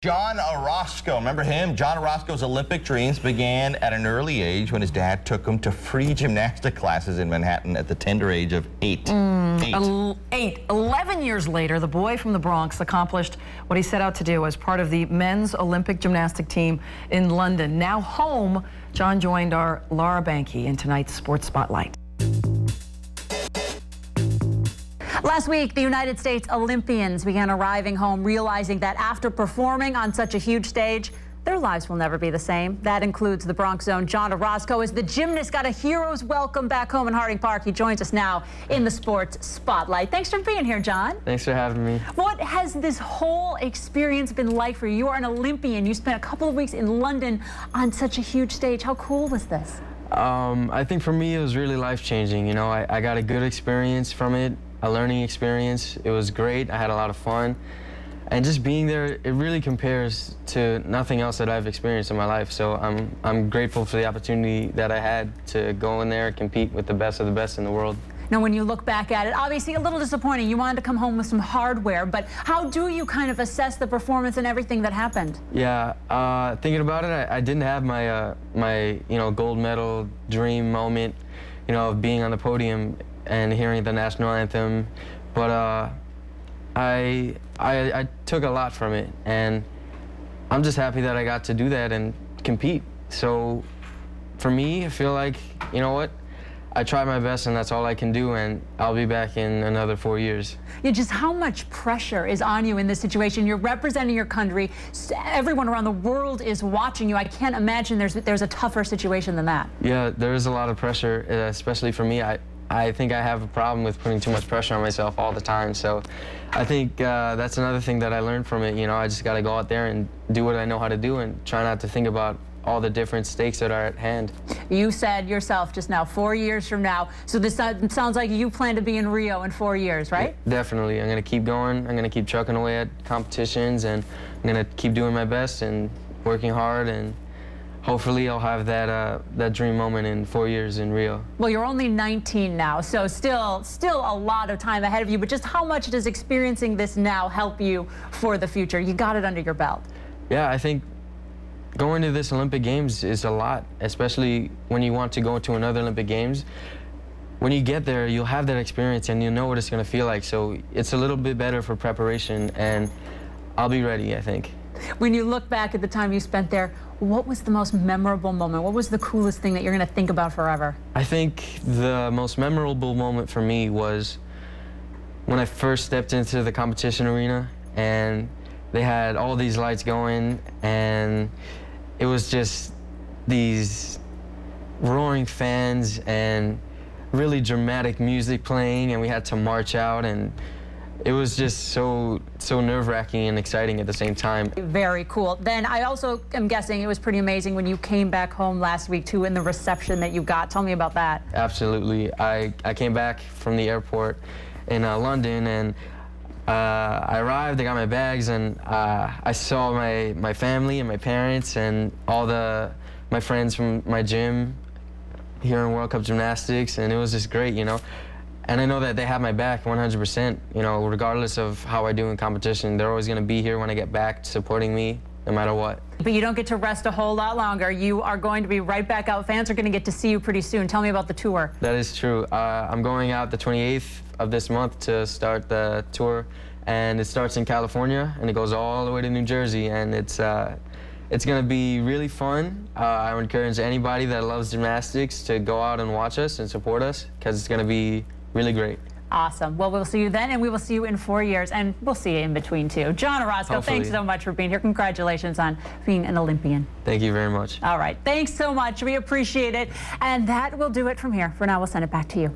John Orozco, remember him? John Orozco's Olympic dreams began at an early age when his dad took him to free gymnastic classes in Manhattan at the tender age of 8. 11 years later, the boy from the Bronx accomplished what he set out to do as part of the men's Olympic gymnastic team in London. Now home, John joined our Laura Behnke in tonight's Sports Spotlight. Last week, the United States Olympians began arriving home, realizing that after performing on such a huge stage, their lives will never be the same. That includes the Bronx zone John Orozco, as the gymnast got a hero's welcome back home in Harding Park. He joins us now in the Sports Spotlight. Thanks for being here, John. Thanks for having me. What has this whole experience been like for you? You are an Olympian. You spent a couple of weeks in London on such a huge stage. How cool was this? I think for me, it was really life-changing. You know, I got a good experience from it, a learning experience. It was great. I had a lot of fun. And just being there, it really compares to nothing else that I've experienced in my life. So I'm grateful for the opportunity that I had to go in there and compete with the best of the best in the world. Now, when you look back at it, obviously a little disappointing. You wanted to come home with some hardware, but how do you kind of assess the performance and everything that happened? Yeah, thinking about it, I didn't have my my gold medal dream moment, of being on the podium and hearing the national anthem, but I took a lot from it, and I'm just happy that I got to do that and compete. So for me, I feel like, you know what, I tried my best, and that's all I can do, and I'll be back in another 4 years. Yeah, just how much pressure is on you in this situation? You're representing your country. Everyone around the world is watching you. I can't imagine there's a tougher situation than that. Yeah, there is a lot of pressure, especially for me. I think I have a problem with putting too much pressure on myself all the time. So I think that's another thing that I learned from it. I just got to go out there and do what I know how to do and try not to think about all the different stakes that are at hand. You said yourself just now, 4 years from now. So this sounds like you plan to be in Rio in 4 years, right? Yeah, definitely. I'm going to keep going. I'm going to keep trucking away at competitions, and I'm going to keep doing my best and working hard, and hopefully I'll have that dream moment in 4 years in Rio. Well, you're only 19 now, so still a lot of time ahead of you, but just how much does experiencing this now help you for the future? You got it under your belt. Yeah, I think going to this Olympic Games is a lot, especially when you want to go to another Olympic Games. When you get there, you'll have that experience and you'll know what it's going to feel like, so it's a little bit better for preparation, and I'll be ready, I think. When you look back at the time you spent there, what was the most memorable moment? What was the coolest thing that you're going to think about forever? I think the most memorable moment for me was when I first stepped into the competition arena, and they had all these lights going, and it was just these roaring fans and really dramatic music playing, and we had to march out, and it was just so nerve-wracking and exciting at the same time. Very cool. Then I also am guessing it was pretty amazing when you came back home last week too, and the reception that you got. Tell me about that. Absolutely. I came back from the airport in London, and I arrived, I got my bags, and I saw my family and my parents and all my friends from my gym here in World Cup Gymnastics, and it was just great, And I know that they have my back 100%, regardless of how I do in competition. They're always going to be here when I get back, supporting me, no matter what. But you don't get to rest a whole lot longer. You are going to be right back out. Fans are going to get to see you pretty soon. Tell me about the tour. That is true. I'm going out the 28th of this month to start the tour, and it starts in California, and it goes all the way to New Jersey, and it's going to be really fun. I would encourage anybody that loves gymnastics to go out and watch us and support us, because it's going to be really great. Awesome. Well, we'll see you then, and we will see you in 4 years, and we'll see you in between too. John Orozco, Hopefully. Thanks so much for being here. Congratulations on being an Olympian. Thank you very much. All right. Thanks so much. We appreciate it. And that will do it from here. For now, we'll send it back to you.